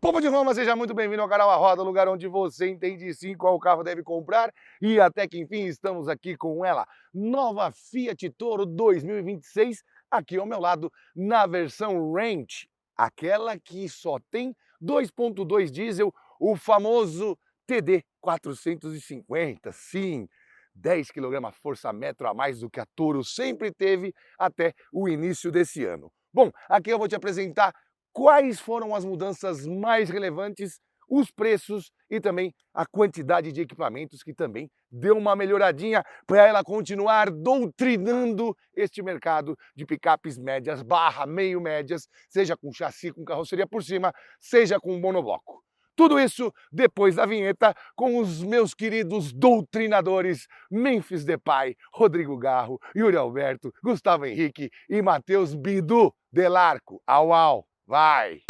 Povo de Roma, seja muito bem-vindo ao canal A Roda, lugar onde você entende sim qual carro deve comprar. E até que enfim estamos aqui com ela, nova Fiat Toro 2026, aqui ao meu lado, na versão Range, aquela que só tem 2.2 diesel, o famoso TD 450, sim, 10 kg força-metro a mais do que a Toro sempre teve até o início desse ano. Bom, aqui eu vou te apresentar quais foram as mudanças mais relevantes, os preços e também a quantidade de equipamentos que também deu uma melhoradinha para ela continuar doutrinando este mercado de picapes médias barra meio médias, seja com chassi, com carroceria por cima, seja com monobloco. Tudo isso depois da vinheta com os meus queridos doutrinadores Memphis Depay, Rodrigo Garro, Yuri Alberto, Gustavo Henrique e Matheus Bidu Delarco. Au, au! Vai!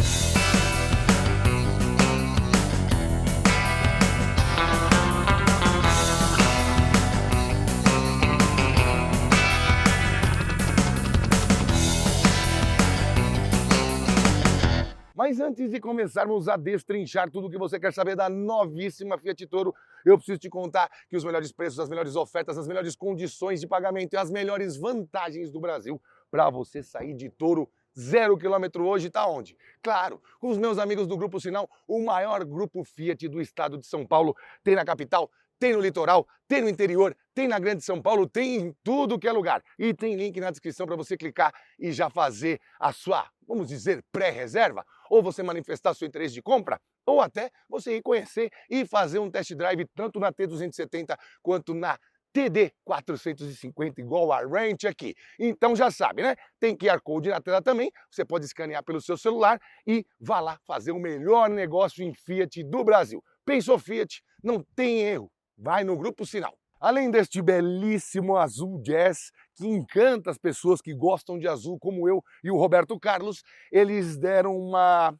Mas antes de começarmos a destrinchar tudo o que você quer saber da novíssima Fiat Toro, eu preciso te contar que os melhores preços, as melhores ofertas, as melhores condições de pagamento e as melhores vantagens do Brasil para você sair de Toro 0 km hoje tá onde? Claro, com os meus amigos do Grupo Sinal, o maior grupo Fiat do estado de São Paulo. Tem na capital, tem no litoral, tem no interior, tem na Grande São Paulo, tem em tudo que é lugar. E tem link na descrição para você clicar e já fazer a sua, vamos dizer, pré-reserva, ou você manifestar seu interesse de compra, ou até você ir conhecer e fazer um test drive tanto na T270 quanto na TD 450, igual a Range aqui. Então já sabe, né? Tem QR Code na tela também, você pode escanear pelo seu celular e vá lá fazer o melhor negócio em Fiat do Brasil. Pensou Fiat? Não tem erro, vai no Grupo Sinal. Além deste belíssimo azul jazz, que encanta as pessoas que gostam de azul, como eu e o Roberto Carlos, eles deram uma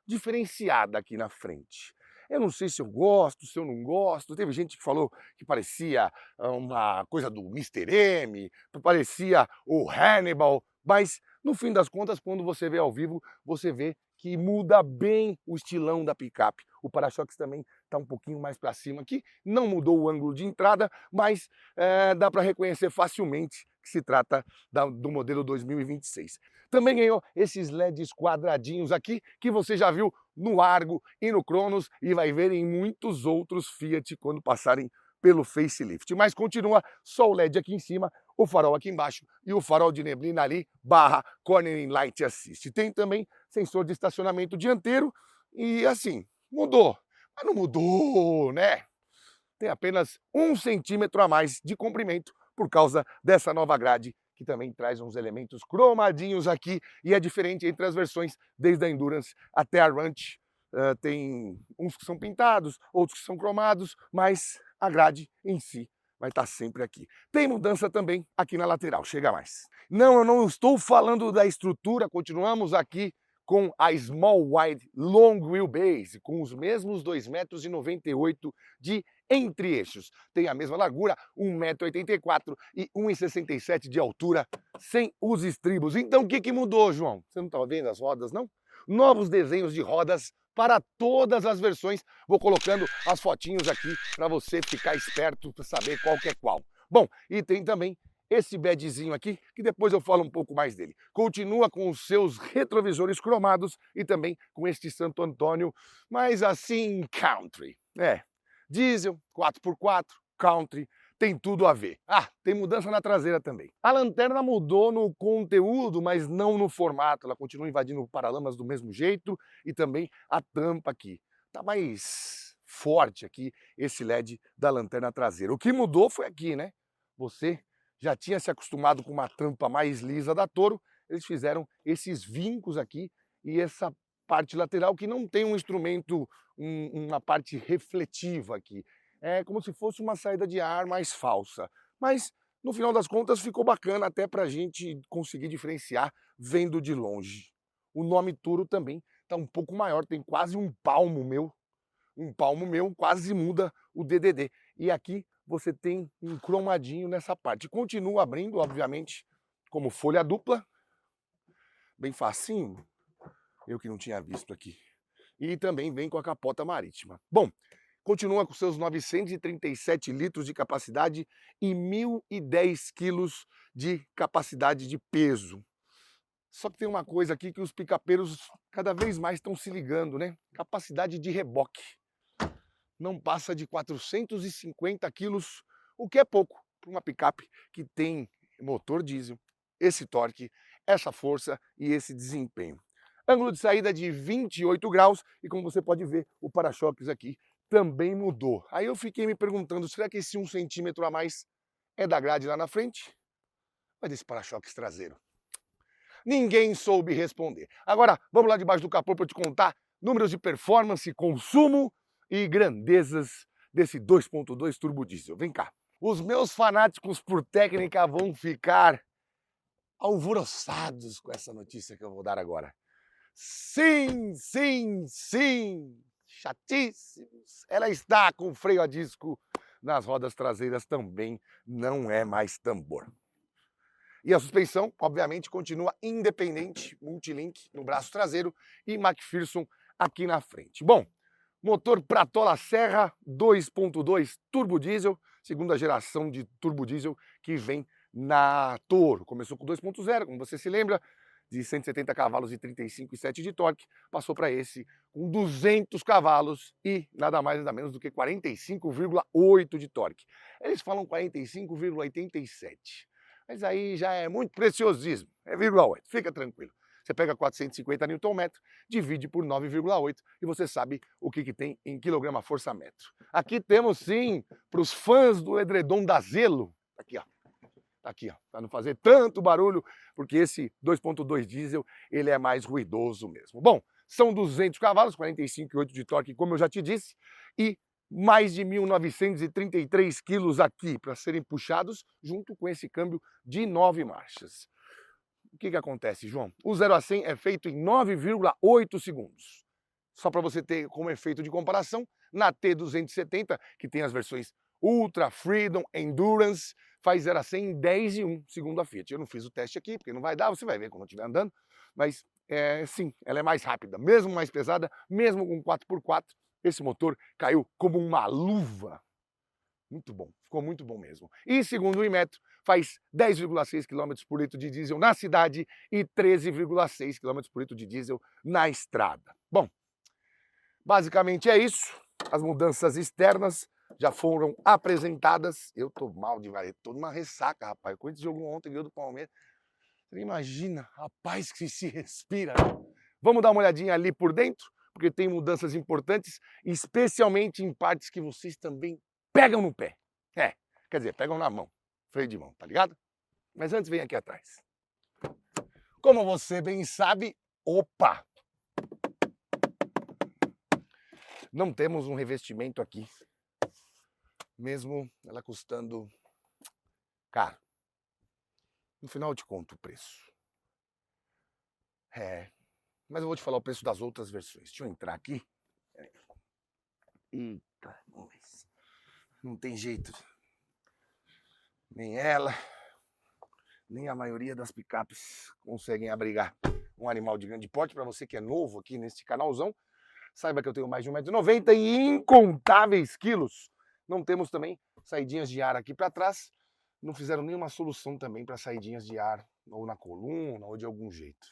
diferenciada aqui na frente. Eu não sei se eu gosto, se eu não gosto. Teve gente que falou que parecia uma coisa do Mr. M, parecia o Hannibal, mas no fim das contas, quando você vê ao vivo, você vê que muda bem o estilão da picape. O para-choques também está um pouquinho mais para cima aqui, não mudou o ângulo de entrada, mas dá para reconhecer facilmente que se trata do modelo 2026. Também ganhou esses LEDs quadradinhos aqui, que você já viu no Argo e no Cronos e vai ver em muitos outros Fiat quando passarem pelo facelift. Mas continua só o LED aqui em cima, o farol aqui embaixo e o farol de neblina ali, barra Cornering Light Assist. Tem também sensor de estacionamento dianteiro e assim, mudou, mas não mudou, né? Tem apenas 1 centímetro a mais de comprimento por causa dessa nova grade, que também traz uns elementos cromadinhos aqui e é diferente entre as versões, desde a Endurance até a Ranch. Tem uns que são pintados, outros que são cromados, mas a grade em si vai estar sempre aqui. Tem mudança também aqui na lateral, chega mais. Não, eu não estou falando da estrutura, continuamos aqui com a Small Wide Long Wheelbase, com os mesmos 2,98 m de entre-eixos. Tem a mesma largura, 1,84 m e 1,67 m de altura, sem os estribos. Então o que mudou, João? Você não está vendo as rodas, não? Novos desenhos de rodas para todas as versões. Vou colocando as fotinhos aqui para você ficar esperto para saber qual que é qual. Bom, e tem também esse badgezinho aqui, que depois eu falo um pouco mais dele. Continua com os seus retrovisores cromados e também com este Santo Antônio, mas assim, country. Diesel, 4x4, country, tem tudo a ver. Ah, tem mudança na traseira também. A lanterna mudou no conteúdo, mas não no formato. Ela continua invadindo paralamas do mesmo jeito e também a tampa aqui. Tá mais forte aqui esse LED da lanterna traseira. O que mudou foi aqui, né? Você já tinha se acostumado com uma tampa mais lisa da Toro, eles fizeram esses vincos aqui e essa parte lateral que não tem um instrumento, uma parte refletiva aqui. É como se fosse uma saída de ar mais falsa. Mas, no final das contas, ficou bacana até para a gente conseguir diferenciar vendo de longe. O nome Toro também está um pouco maior, tem quase um palmo meu. Um palmo meu quase muda o DDD. E aqui você tem um cromadinho nessa parte. Continua abrindo, obviamente, como folha dupla. Bem facinho. Eu que não tinha visto aqui. e também vem com a capota marítima. Bom, continua com seus 937 litros de capacidade e 1.010 quilos de capacidade de peso. Só que tem uma coisa aqui que os picapeiros cada vez mais estão se ligando, né? Capacidade de reboque. Não passa de 450 quilos, o que é pouco para uma picape que tem motor diesel, esse torque, essa força e esse desempenho. Ângulo de saída de 28 graus e, como você pode ver, o para-choques aqui também mudou. Aí eu fiquei me perguntando, será que esse 1 centímetro a mais é da grade lá na frente? Ou é desse para-choques traseiro? Ninguém soube responder. Agora, vamos lá debaixo do capô para eu te contar números de performance, consumo e grandezas desse 2.2 turbo diesel. Vem cá. Os meus fanáticos por técnica vão ficar alvoroçados com essa notícia que eu vou dar agora. Sim, sim, sim, chatíssimos. Ela está com freio a disco nas rodas traseiras também, não é mais tambor. E a suspensão, obviamente, continua independente, multilink no braço traseiro e McPherson aqui na frente. Bom, motor Pratola Serra 2.2 turbo diesel, segunda geração de turbo diesel que vem na Toro. Começou com 2.0, como você se lembra, de 170 cavalos e 35,7 de torque, passou para esse com 200 cavalos e nada mais nada menos do que 45,8 de torque. Eles falam 45,87. Mas aí já é muito preciosismo, é 0,8, fica tranquilo. Você pega 450 Nm, divide por 9,8 e você sabe o que tem em quilograma-força-metro. Aqui temos sim, para os fãs do edredom da Zelo, aqui ó, para não fazer tanto barulho, porque esse 2.2 diesel ele é mais ruidoso mesmo. Bom, são 200 cavalos, 45,8 de torque, como eu já te disse, e mais de 1.933 quilos aqui para serem puxados, junto com esse câmbio de 9 marchas. O que acontece, João? O 0 a 100 é feito em 9,8 segundos. Só para você ter como efeito de comparação, na T270, que tem as versões Ultra, Freedom, Endurance, faz 0 a 100 em 10,1, segundo a Fiat. Eu não fiz o teste aqui, porque não vai dar, você vai ver quando eu estiver andando, mas sim, ela é mais rápida, mesmo mais pesada, mesmo com 4x4, esse motor caiu como uma luva. Muito bom, ficou muito bom mesmo. E segundo o Inmetro, faz 10,6 km por litro de diesel na cidade e 13,6 km por litro de diesel na estrada. Bom, basicamente é isso. As mudanças externas já foram apresentadas. Eu tô mal de vareta, tô numa ressaca, rapaz. O Corinthians jogou ontem, ganhou do Palmeiras. Você imagina, rapaz, que se respira. Vamos dar uma olhadinha ali por dentro, porque tem mudanças importantes, especialmente em partes que vocês também pegam no pé. Quer dizer, pegam na mão, freio de mão, tá ligado? Mas antes vem aqui atrás. Como você bem sabe, opa! Não temos um revestimento aqui, mesmo ela custando caro. No final eu te conto o preço. Mas eu vou te falar o preço das outras versões. Deixa eu entrar aqui. Eita, não tem jeito. Nem ela, nem a maioria das picapes conseguem abrigar um animal de grande porte. Para você que é novo aqui neste canalzão, saiba que eu tenho mais de 1,90 m e incontáveis quilos. Não temos também saidinhas de ar aqui para trás. Não fizeram nenhuma solução também para saidinhas de ar, ou na coluna, ou de algum jeito.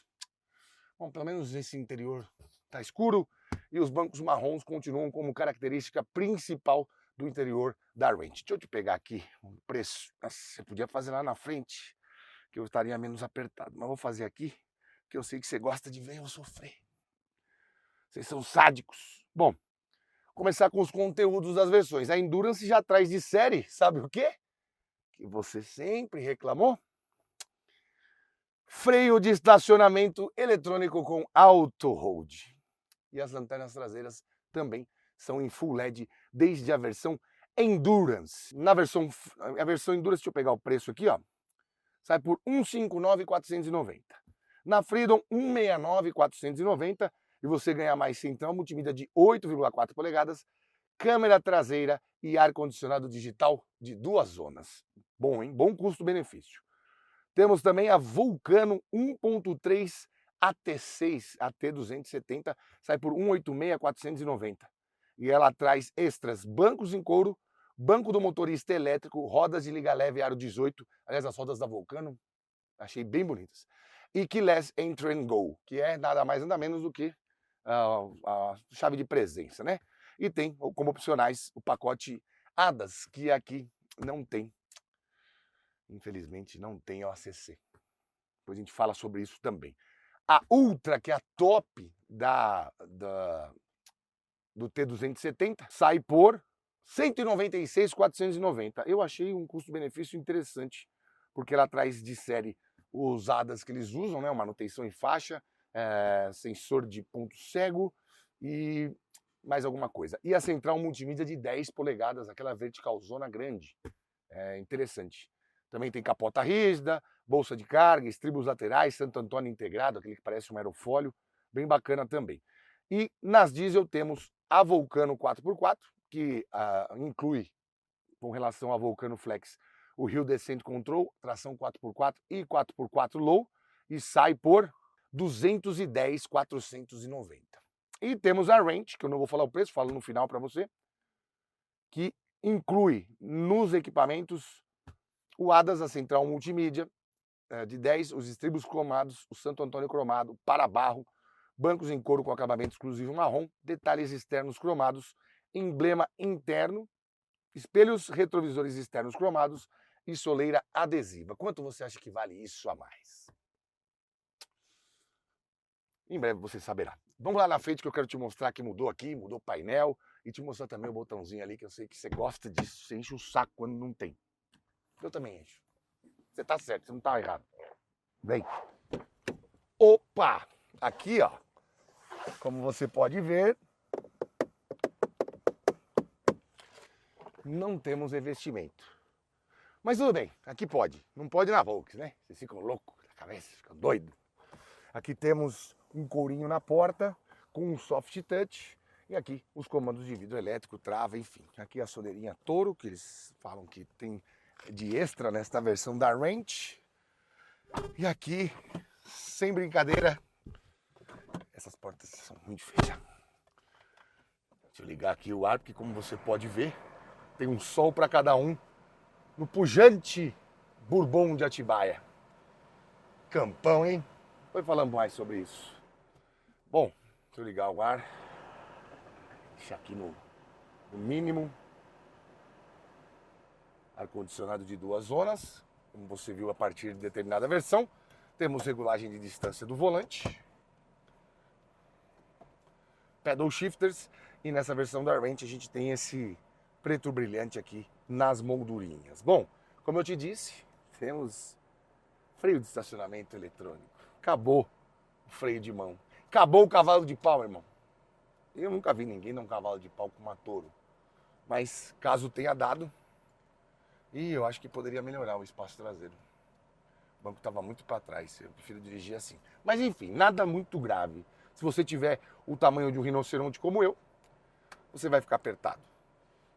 Bom, pelo menos esse interior está escuro e os bancos marrons continuam como característica principal do interior da Range. Deixa eu te pegar aqui o preço. Nossa, você podia fazer lá na frente, que eu estaria menos apertado. Mas vou fazer aqui, que eu sei que você gosta de ver eu sofrer. Vocês são sádicos. Bom, começar com os conteúdos das versões. A Endurance já traz de série, sabe o quê? Que você sempre reclamou? Freio de estacionamento eletrônico com auto hold. E as lanternas traseiras também são em full LED desde a versão Endurance. A versão Endurance, deixa eu pegar o preço aqui, ó. Sai por R$ 159.490. Na Freedom, R$ 169.490 e você ganha mais central multimídia de 8,4 polegadas, câmera traseira e ar-condicionado digital de 2 zonas. Bom, hein? Bom custo-benefício. Temos também a Vulcano 1.3 AT6, AT270, sai por 186.490. E ela traz extras, bancos em couro, banco do motorista elétrico, rodas de liga leve aro 18, aliás, as rodas da Vulcano, achei bem bonitas. E Keyless Entry and Go, que é nada mais nada menos do que a chave de presença, né? E tem como opcionais o pacote ADAS, que aqui não tem. Infelizmente não tem OACC. Depois a gente fala sobre isso também. A Ultra, que é a top do T270, sai por R$ 196.490. Eu achei um custo-benefício interessante, porque ela traz de série os ADAS que eles usam, né? Manutenção em faixa, sensor de ponto cego e mais alguma coisa. E a central multimídia de 10 polegadas, aquela verticalzona grande. Interessante. Também tem capota rígida, bolsa de carga, estribos laterais, Santo Antônio integrado, aquele que parece um aerofólio, bem bacana também. E nas diesel temos a Vulcano 4x4, que inclui, com relação à Vulcano Flex, o Hill Descent Control, tração 4x4 e 4x4 Low, e sai por 210.490. E temos a Range, que eu não vou falar o preço, falo no final para você, que inclui nos equipamentos o ADAS, a central multimídia de 10, os estribos cromados, o Santo Antônio cromado, para-barro, bancos em couro com acabamento exclusivo marrom, detalhes externos cromados, emblema interno, espelhos retrovisores externos cromados e soleira adesiva. Quanto você acha que vale isso a mais? Em breve você saberá. Vamos lá na frente que eu quero te mostrar que mudou aqui, mudou o painel e te mostrar também o botãozinho ali que eu sei que você gosta disso, você enche o saco quando não tem. Eu também encho. Você tá certo, você não tá errado. Vem. Opa! Aqui, ó. Como você pode ver, não temos revestimento. Mas tudo bem, aqui pode. Não pode na Volks, né? Vocês ficam loucos da cabeça, ficam doidos. Aqui temos um courinho na porta com um soft touch. E aqui os comandos de vidro elétrico, trava, enfim. Aqui a soleirinha Toro, que eles falam que tem de extra nesta versão da Range. E aqui, sem brincadeira, essas portas são muito feias. Deixa eu ligar aqui o ar, porque como você pode ver, tem um sol para cada um no pujante Bourbon de Atibaia. Campão, hein? Depois falando mais sobre isso. Bom, deixa eu ligar o ar. Deixa aqui no mínimo. Ar-condicionado de 2 zonas, como você viu a partir de determinada versão. Temos regulagem de distância do volante. Pedal shifters. E nessa versão da Range a gente tem esse preto brilhante aqui nas moldurinhas. Bom, como eu te disse, temos freio de estacionamento eletrônico. Acabou o freio de mão. Acabou o cavalo de pau, irmão. Eu nunca vi ninguém dar um cavalo de pau com uma Toro. Mas caso tenha dado, e eu acho que poderia melhorar o espaço traseiro. O banco estava muito para trás, eu prefiro dirigir assim. Mas enfim, nada muito grave. Se você tiver o tamanho de um rinoceronte como eu, você vai ficar apertado.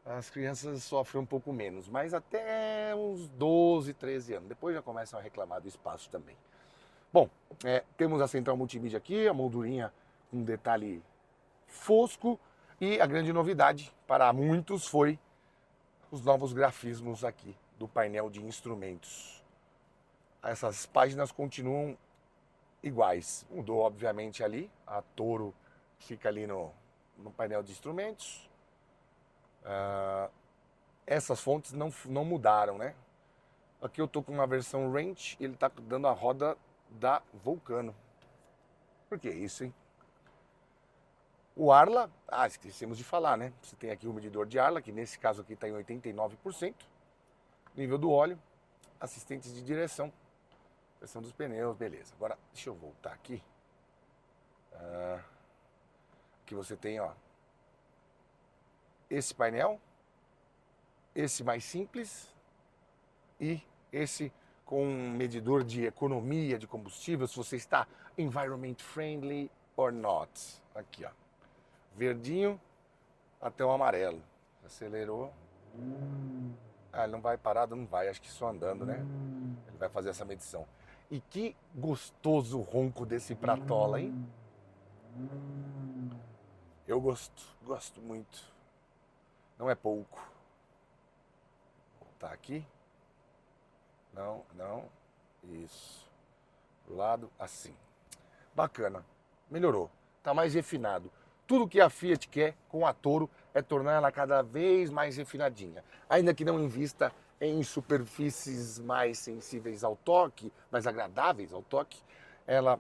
As crianças sofrem um pouco menos, mas até uns 12, 13 anos. Depois já começam a reclamar do espaço também. Bom, temos a central multimídia aqui, a moldurinha com um detalhe fosco. E a grande novidade para muitos foi os novos grafismos aqui do painel de instrumentos. Essas páginas continuam iguais. Mudou, obviamente, ali. A Toro fica ali no painel de instrumentos. Essas fontes não mudaram, né? Aqui eu tô com uma versão Range e ele tá dando a roda da Vulcano. Por que isso, hein? O Arla, esquecemos de falar, né? Você tem aqui o medidor de Arla, que nesse caso aqui está em 89%. Nível do óleo, assistentes de direção, pressão dos pneus, beleza. Agora, deixa eu voltar aqui. Aqui você tem, ó, esse painel, esse mais simples e esse com um medidor de economia de combustível, se você está environment friendly or not. Aqui, ó. Verdinho até o amarelo. Acelerou. Ele não vai parado, não vai, acho que só andando, né? Ele vai fazer essa medição. E que gostoso o ronco desse Pratola, hein? Eu gosto muito. Não é pouco. Vou voltar aqui. Não. Isso. Pro lado, assim. Bacana. Melhorou. Tá mais refinado. Tudo que a Fiat quer com a Toro é tornar ela cada vez mais refinadinha. Ainda que não invista em superfícies mais sensíveis ao toque, mais agradáveis ao toque, ela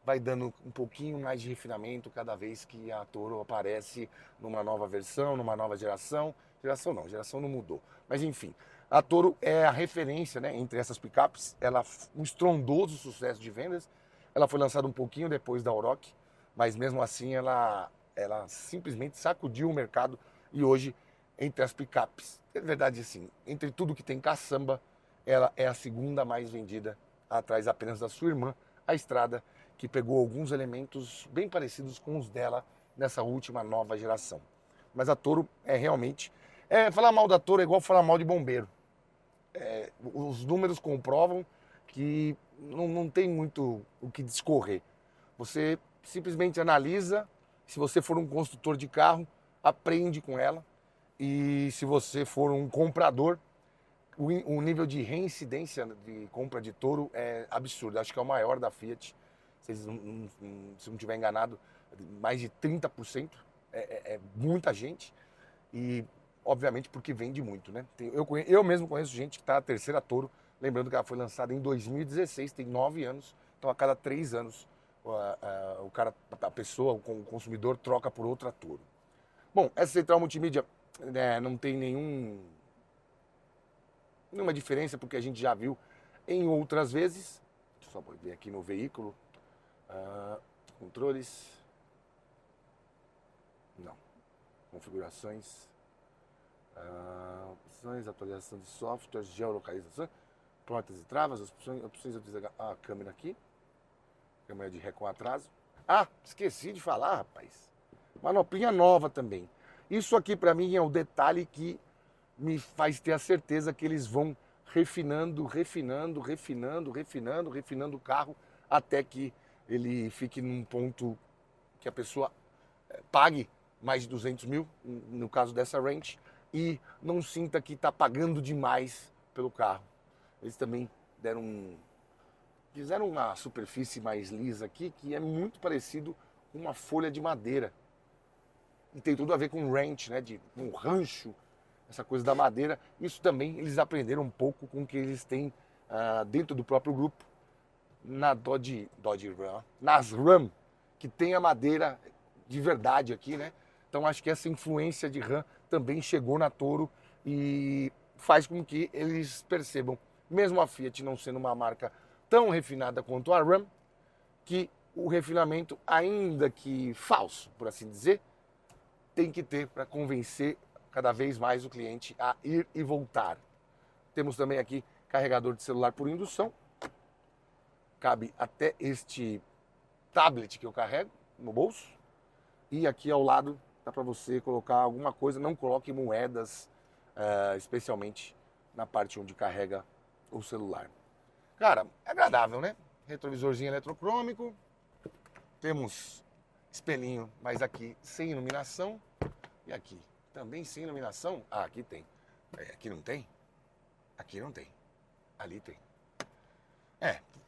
vai dando um pouquinho mais de refinamento cada vez que a Toro aparece numa nova versão, numa nova geração. Geração não mudou. Mas enfim, a Toro é a referência, né, entre essas picapes. Ela um estrondoso sucesso de vendas. Ela foi lançada um pouquinho depois da Oroch, mas mesmo assim ela simplesmente sacudiu o mercado e hoje, entre as picapes, é verdade assim, entre tudo que tem caçamba, ela é a segunda mais vendida, atrás apenas da sua irmã, a Estrada, que pegou alguns elementos bem parecidos com os dela nessa última nova geração. Mas a Toro é realmente... falar mal da Toro é igual falar mal de bombeiro. Os números comprovam que não tem muito o que discorrer. Você simplesmente analisa, se você for um construtor de carro, aprende com ela. E se você for um comprador, o nível de reincidência de compra de Toro é absurdo. Acho que é o maior da Fiat. Se não estiver enganado, mais de 30%. É muita gente. E, obviamente, porque vende muito, né? Eu mesmo conheço gente que está na terceira Toro. Lembrando que ela foi lançada em 2016, tem 9 anos. Então, a cada 3 anos, a pessoa, o consumidor, troca por outra Toro. Bom, essa central multimídia não tem nenhuma diferença, porque a gente já viu em outras vezes. Deixa eu só ver aqui no veículo. Controles. Não. Configurações. Opções, atualização de software, geolocalização, portas e travas, opções de utilizar a câmera aqui. Câmera de ré com atraso. Esqueci de falar, rapaz. Manoplinha nova também. Isso aqui para mim é o detalhe que me faz ter a certeza que eles vão refinando o carro até que ele fique num ponto que a pessoa pague mais de 200 mil, no caso dessa Range, e não sinta que está pagando demais pelo carro. Eles também fizeram uma superfície mais lisa aqui, que é muito parecido com uma folha de madeira. E tem tudo a ver com ranch, né? Um rancho, essa coisa da madeira. Isso também eles aprenderam um pouco com o que eles têm dentro do próprio grupo. Na Dodge Ram, nas Ram, que tem a madeira de verdade aqui, né? Então acho que essa influência de Ram também chegou na Toro e faz com que eles percebam, mesmo a Fiat não sendo uma marca tão refinada quanto a Ram, que o refinamento, ainda que falso, por assim dizer, tem que ter para convencer cada vez mais o cliente a ir e voltar. Temos também aqui carregador de celular por indução. Cabe até este tablet que eu carrego no bolso. E aqui ao lado dá para você colocar alguma coisa. Não coloque moedas, especialmente na parte onde carrega o celular. Cara, é agradável, né? Retrovisorzinho eletrocrômico. Temos espelhinho, mas aqui sem iluminação. E aqui também sem iluminação. Aqui tem. Aqui não tem? Aqui não tem. Ali tem.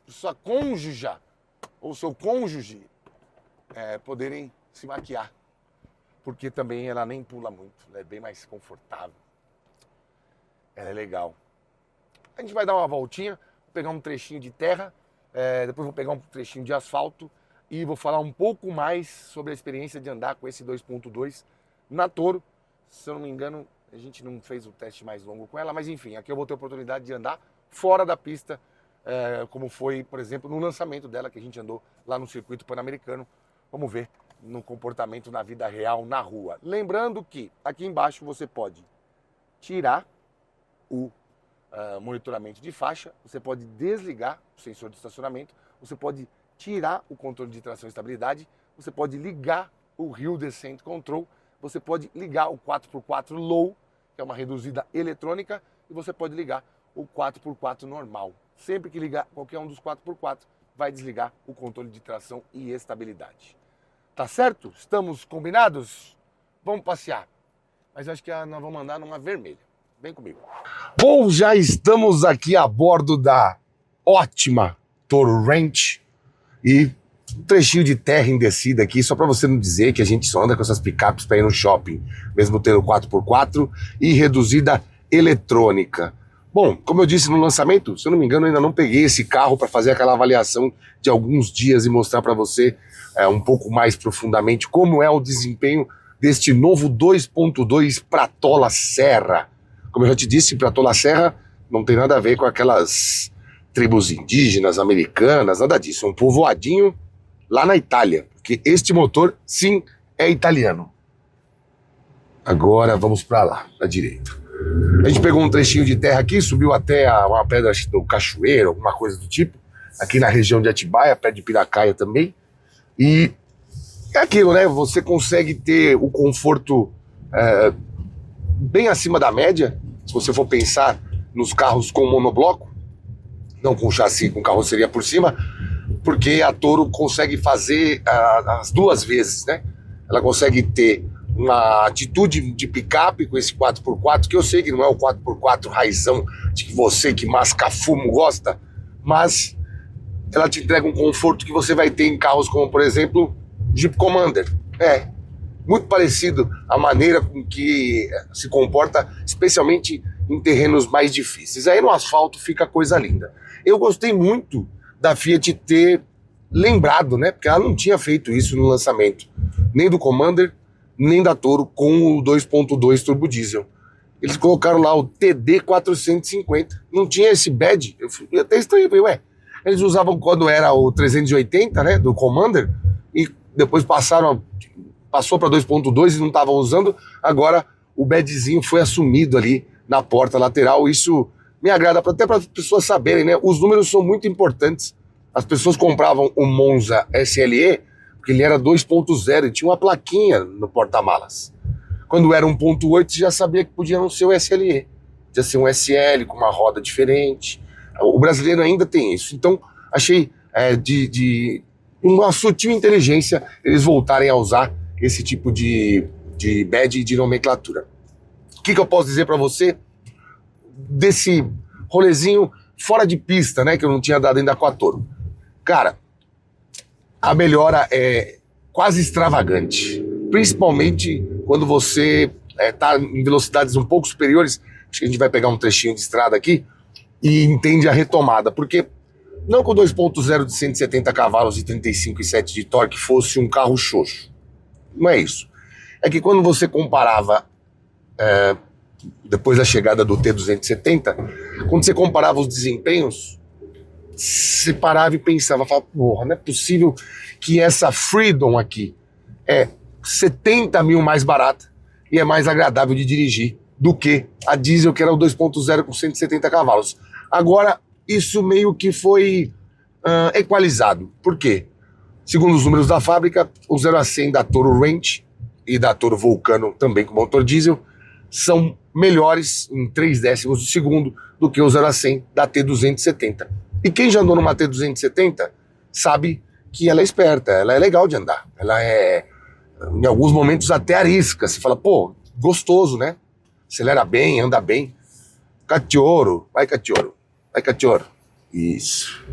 Sua cônjuge ou seu cônjuge poderem se maquiar. Porque também ela nem pula muito. Ela é bem mais confortável. Ela é legal. A gente vai dar uma voltinha. Vou pegar um trechinho de terra. Depois vou pegar um trechinho de asfalto. E vou falar um pouco mais sobre a experiência de andar com esse 2.2 na Toro. Se eu não me engano, a gente não fez o teste mais longo com ela, mas enfim, aqui eu vou ter a oportunidade de andar fora da pista, como foi, por exemplo, no lançamento dela, que a gente andou lá no circuito pan-americano. Vamos ver no comportamento na vida real, na rua. Lembrando que aqui embaixo você pode tirar o monitoramento de faixa, você pode desligar o sensor de estacionamento, você pode tirar o controle de tração e estabilidade, você pode ligar o Hill Descent Control, você pode ligar o 4x4 Low, que é uma reduzida eletrônica, e você pode ligar o 4x4 normal. sempre que ligar qualquer um dos 4x4, vai desligar o controle de tração e estabilidade. Tá certo? Estamos combinados? Vamos passear. Mas acho que nós vamos andar numa vermelha. Vem comigo. Bom, já estamos aqui a bordo da ótima Toro Ranch e um trechinho de terra em descida aqui, só para você não dizer que a gente só anda com essas picapes para ir no shopping, mesmo tendo 4x4 e reduzida eletrônica. Bom, como eu disse no lançamento, se eu não me engano, eu ainda não peguei esse carro para fazer aquela avaliação de alguns dias e mostrar para você um pouco mais profundamente como é o desempenho deste novo 2.2 Pratola Serra. Como eu já te disse, Pratola Serra não tem nada a ver com aquelas tribos indígenas, americanas, nada disso. É um povoadinho lá na Itália, porque este motor, sim, é italiano. Agora vamos para lá, à direita. A gente pegou um trechinho de terra aqui, subiu até uma pedra do Cachoeiro, alguma coisa do tipo, aqui na região de Atibaia, perto de Piracaia também. E é aquilo, né? Você consegue ter o conforto bem acima da média, se você for pensar nos carros com monobloco, não com chassi, com carroceria por cima, porque a Toro consegue fazer as duas vezes, né? Ela consegue ter uma atitude de picape com esse 4x4, que eu sei que não é o 4x4 raizão de que você que masca fumo gosta, mas ela te entrega um conforto que você vai ter em carros como, por exemplo, Jeep Commander. É muito parecido a maneira com que se comporta, especialmente em terrenos mais difíceis. Aí no asfalto fica coisa linda. Eu gostei muito da Fiat ter lembrado, né? Porque ela não tinha feito isso no lançamento, nem do Commander, nem da Toro com o 2.2 turbo diesel. Eles colocaram lá o TD 450. Não tinha esse badge. Eu até estranhei, falei, ué, eles usavam quando era o 380, né, do Commander, e depois passou para 2.2 e não estavam usando. Agora o badgezinho foi assumido ali na porta lateral. Isso me agrada, até para as pessoas saberem, né? Os números são muito importantes. As pessoas compravam o Monza SLE porque ele era 2.0 e tinha uma plaquinha no porta-malas. Quando era 1.8, você já sabia que podia não ser o SLE. Podia ser um SL com uma roda diferente. O brasileiro ainda tem isso. Então, achei de uma sutil inteligência eles voltarem a usar esse tipo de badge e de nomenclatura. O que eu posso dizer para você desse rolezinho fora de pista, né, que eu não tinha dado ainda com a Toro? Cara, a melhora é quase extravagante, principalmente quando você está em velocidades um pouco superiores. Acho que a gente vai pegar um trechinho de estrada aqui e entende a retomada, porque não que o 2.0 de 170 cavalos e 35,7 de torque fosse um carro xoxo, não é isso. É que quando você comparava, depois da chegada do T270, quando você comparava os desempenhos, você parava e pensava, porra, não é possível que essa Freedom aqui é 70 mil mais barata e é mais agradável de dirigir do que a diesel, que era o 2.0 com 170 cavalos. Agora, isso meio que foi equalizado. Por quê? Segundo os números da fábrica, o 0 a 100 da Toro Ranch e da Toro Vulcano, também com motor diesel, são melhores em 3 décimos de segundo do que o 0 a 100 da T270. E quem já andou numa T270 sabe que ela é esperta, ela é legal de andar, ela é, em alguns momentos, até arisca. Você fala, pô, gostoso, né? Acelera bem, anda bem. Cachorro, vai cachorro, vai cachorro. Isso.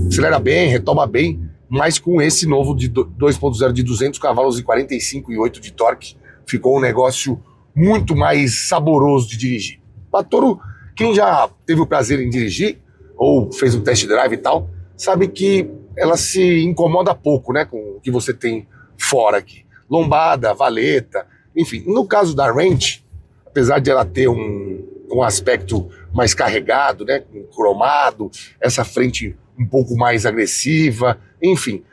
Acelera bem, retoma bem, mas com esse novo de 2.0 de 200 cavalos e 45,8 de torque, ficou um negócio muito mais saboroso de dirigir. A Toro, quem já teve o prazer em dirigir, ou fez um test drive e tal, sabe que ela se incomoda pouco, né, com o que você tem fora aqui. Lombada, valeta, enfim. No caso da Ranch, apesar de ela ter um aspecto mais carregado, né, cromado, essa frente um pouco mais agressiva, enfim,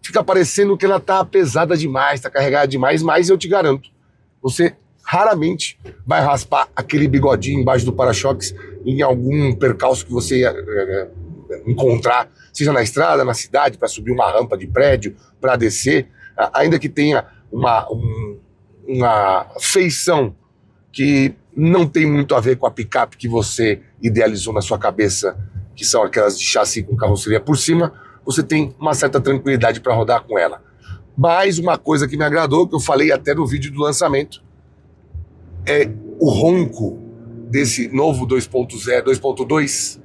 fica parecendo que ela tá pesada demais, tá carregada demais, mas eu te garanto, você raramente vai raspar aquele bigodinho embaixo do para-choques em algum percalço que você encontrar, seja na estrada, na cidade, para subir uma rampa de prédio, para descer, ainda que tenha uma feição que não tem muito a ver com a picape que você idealizou na sua cabeça, que são aquelas de chassi com carroceria por cima, você tem uma certa tranquilidade para rodar com ela. Mas uma coisa que me agradou, que eu falei até no vídeo do lançamento, é o ronco desse novo 2.2,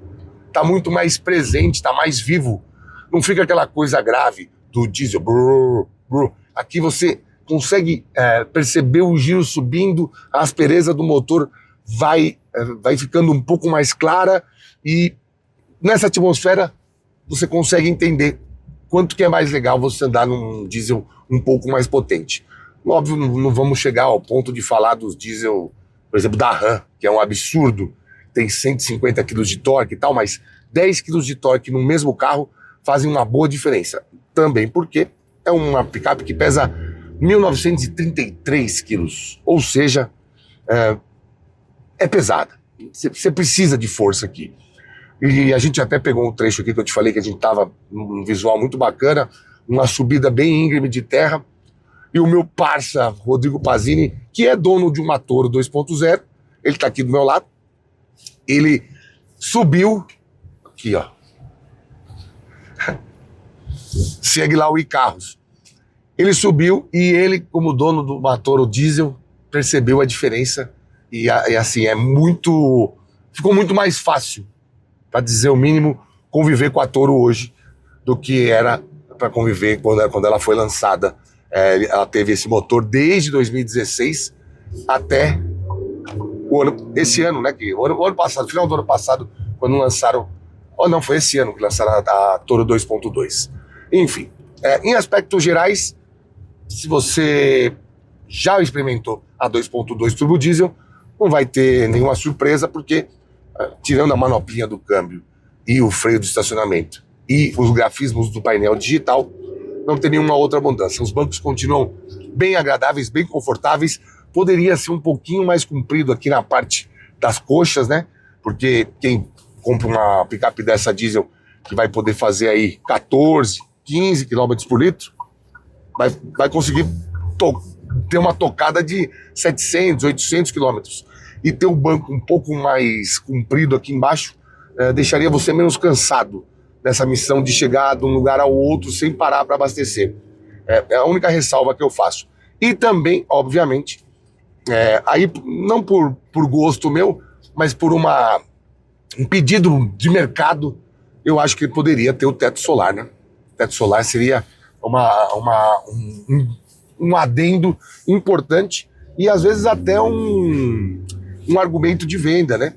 tá muito mais presente, tá mais vivo. Não fica aquela coisa grave do diesel. Brrr, brrr. Aqui você consegue perceber o giro subindo, a aspereza do motor vai ficando um pouco mais clara, e nessa atmosfera você consegue entender quanto que é mais legal você andar num diesel um pouco mais potente. Óbvio, não vamos chegar ao ponto de falar dos diesel, por exemplo, da Ram, que é um absurdo, tem 150 kg de torque e tal, mas 10 kg de torque no mesmo carro fazem uma boa diferença. Também porque é uma picape que pesa 1.933 quilos, ou seja, é pesada. Você precisa de força aqui. E a gente até pegou um trecho aqui que eu te falei que a gente tava num visual muito bacana, uma subida bem íngreme de terra, e o meu parça, Rodrigo Pazini, que é dono de uma Toro 2.0, ele tá aqui do meu lado, ele subiu, aqui ó, segue lá o iCarros, ele subiu e ele, como dono do uma Toro diesel, percebeu a diferença e assim, ficou muito mais fácil, para dizer o mínimo, conviver com a Toro hoje do que era para conviver quando ela foi lançada. Ela teve esse motor desde 2016 até esse ano, né? O ano passado, final do ano passado, quando lançaram. Ou não, foi esse ano que lançaram a Toro 2.2. Enfim, em aspectos gerais, se você já experimentou a 2.2 turbo diesel, não vai ter nenhuma surpresa, porque tirando a manoplinha do câmbio e o freio de estacionamento e os grafismos do painel digital, não tem nenhuma outra mudança. Os bancos continuam bem agradáveis, bem confortáveis. Poderia ser um pouquinho mais comprido aqui na parte das coxas, né? Porque quem compra uma picape dessa diesel, que vai poder fazer aí 14, 15 km por litro, vai conseguir ter uma tocada de 700, 800 km. E ter um banco um pouco mais comprido aqui embaixo deixaria você menos cansado nessa missão de chegar de um lugar ao outro sem parar para abastecer. É a única ressalva que eu faço. E também, obviamente, aí não por gosto meu, mas por um pedido de mercado, eu acho que poderia ter o teto solar, né? O teto solar seria um adendo importante e às vezes até um argumento de venda, né?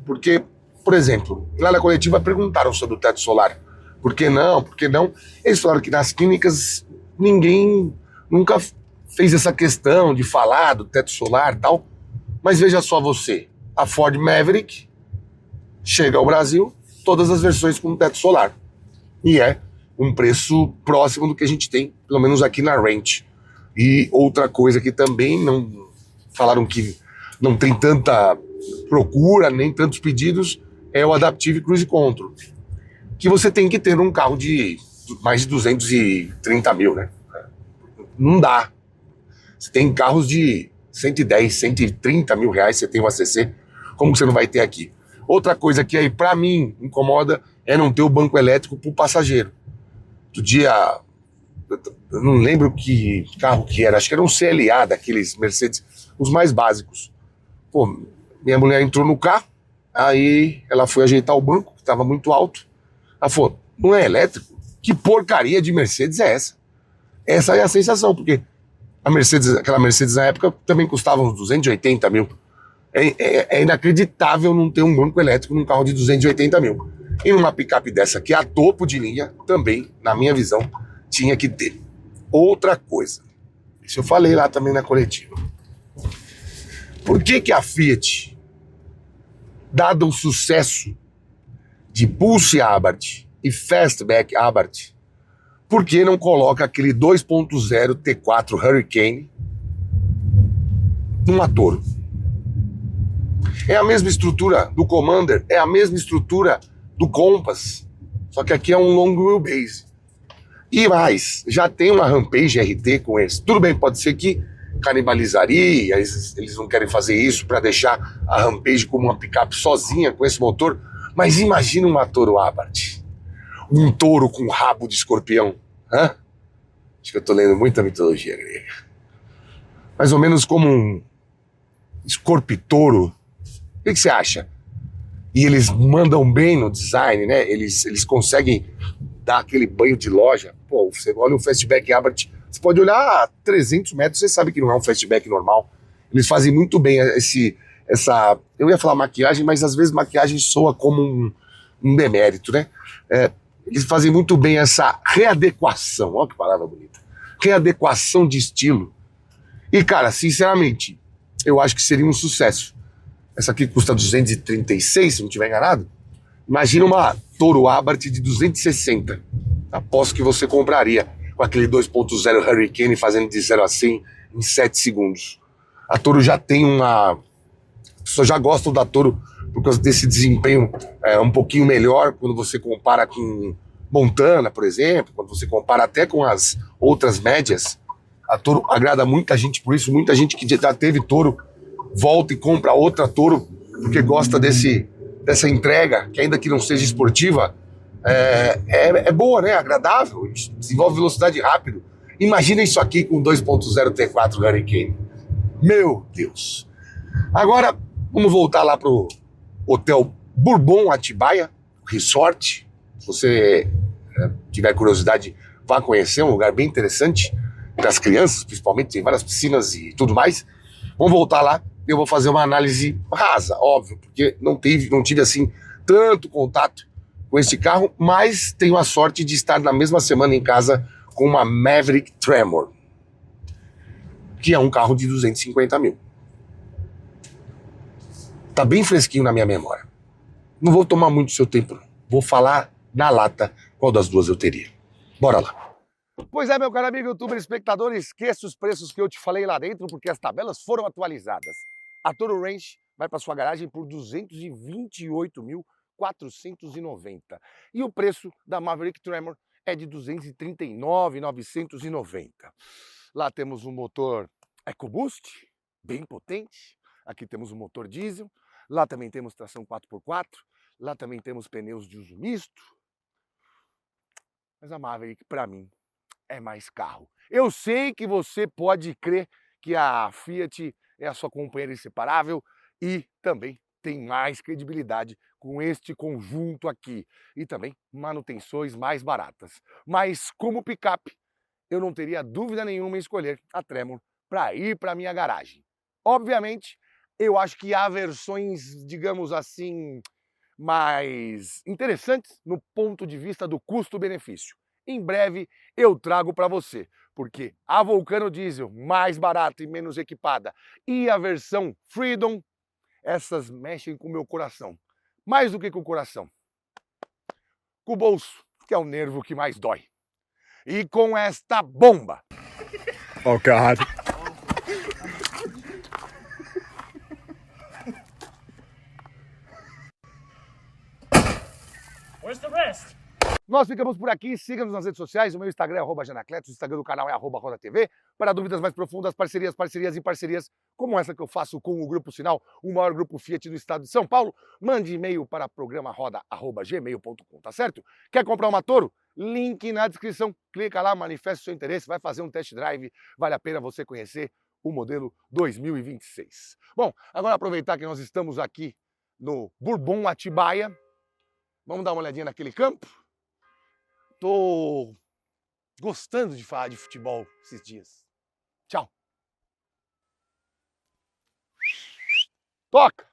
Porque, por exemplo, lá na coletiva perguntaram sobre o teto solar. Por que não? Por que não? Eles falaram que nas clínicas ninguém nunca fez essa questão de falar do teto solar e tal. Mas veja só você, a Ford Maverick chega ao Brasil, todas as versões com teto solar. E é um preço próximo do que a gente tem, pelo menos aqui na Range. E outra coisa que também não falaram que não tem tanta procura, nem tantos pedidos, é o Adaptive Cruise Control, que você tem que ter um carro de mais de 230 mil, né? Não dá. Você tem carros de 110, 130 mil reais, você tem um ACC, como que você não vai ter aqui? Outra coisa que aí pra mim incomoda é não ter o banco elétrico pro passageiro. Outro dia, eu não lembro que carro que era, acho que era um CLA daqueles Mercedes, os mais básicos. Pô, minha mulher entrou no carro, aí ela foi ajeitar o banco, que estava muito alto. Ela falou, não é elétrico? Que porcaria de Mercedes é essa? Essa é a sensação, porque aquela Mercedes na época também custava uns 280 mil. É inacreditável não ter um banco elétrico num carro de 280 mil. E numa picape dessa, que é a topo de linha, também, na minha visão, tinha que ter. Outra coisa, isso eu falei lá também na coletiva. Por que a Fiat, dado o sucesso de Pulse Abarth e Fastback Abarth, por que não coloca aquele 2.0 T4 Hurricane numa Toro? É a mesma estrutura do Commander, é a mesma estrutura do Compass, só que aqui é um long wheelbase. E mais, já tem uma Rampage RT com esse. Tudo bem, pode ser que canibalizaria, eles não querem fazer isso para deixar a Rampage como uma picape sozinha com esse motor. Mas imagina uma Toro Abarth, um touro com rabo de escorpião. Hã? Acho que eu tô lendo muita mitologia grega. Mais ou menos como um escorpitouro. O que você acha? E eles mandam bem no design, né? Eles conseguem dar aquele banho de loja. Pô, você olha um Fastback Abarth, você pode olhar a 300 metros, você sabe que não é um Fastback normal. Eles fazem muito bem essa... Eu ia falar maquiagem, mas às vezes maquiagem soa como um demérito, né? Eles fazem muito bem essa readequação. Olha que palavra bonita. Readequação de estilo. E, cara, sinceramente, eu acho que seria um sucesso. Essa aqui custa 236, se não estiver enganado. Imagina uma Toro Abarth de 260. Aposto que você compraria com aquele 2.0 Hurricane fazendo de 0 a 100 em 7 segundos. A Toro já tem uma... As pessoas já gostam da Toro por causa desse desempenho um pouquinho melhor quando você compara com Montana, por exemplo, quando você compara até com as outras médias. A Toro agrada muita gente por isso. Muita gente que já teve Toro volta e compra outra Toro porque gosta dessa entrega, que ainda que não seja esportiva, é boa, né? Agradável, desenvolve velocidade rápido. Imagina isso aqui com 2.0 T4 Hurricane. Meu Deus! Agora, vamos voltar lá pro Hotel Bourbon Atibaia, Resort. Se você tiver curiosidade, vá conhecer, um lugar bem interessante, das crianças, principalmente, tem várias piscinas e tudo mais. Vamos voltar lá, eu vou fazer uma análise rasa, óbvio, porque não tive assim tanto contato com esse carro, mas tenho a sorte de estar na mesma semana em casa com uma Maverick Tremor, que é um carro de 250 mil. Tá bem fresquinho na minha memória. Não vou tomar muito seu tempo, não. Vou falar na lata qual das duas eu teria. Bora lá. Pois é, meu caro amigo youtuber espectador, esqueça os preços que eu te falei lá dentro, porque as tabelas foram atualizadas. A Toro Range vai para sua garagem por R$ 228.490. E o preço da Maverick Tremor é de R$ 239.990. Lá temos um motor EcoBoost, bem potente. Aqui temos um motor diesel. Lá também temos tração 4x4. Lá também temos pneus de uso misto. Mas a Maverick, para mim, é mais carro. Eu sei que você pode crer que a Fiat é a sua companheira inseparável e também tem mais credibilidade com este conjunto aqui e também manutenções mais baratas. Mas como picape, eu não teria dúvida nenhuma em escolher a Tremor para ir para minha garagem. Obviamente, eu acho que há versões, digamos assim, mais interessantes no ponto de vista do custo-benefício. Em breve eu trago para você, porque a Vulcano Diesel, mais barata e menos equipada, e a versão Freedom, essas mexem com o meu coração. Mais do que com o coração, com o bolso, que é o nervo que mais dói. E com esta bomba. Oh God. Where's the rest? Nós ficamos por aqui, siga-nos nas redes sociais, o meu Instagram é @janacletos, o Instagram do canal é @RodaTV. Para dúvidas mais profundas, parcerias como essa que eu faço com o Grupo Sinal, o maior grupo Fiat do estado de São Paulo, mande e-mail para programaroda@gmail.com, tá certo? Quer comprar uma Toro? Link na descrição, clica lá, manifesta o seu interesse, vai fazer um test drive, vale a pena você conhecer o modelo 2026. Bom, agora aproveitar que nós estamos aqui no Bourbon Atibaia, vamos dar uma olhadinha naquele campo? Tô gostando de falar de futebol esses dias. Tchau. Toca!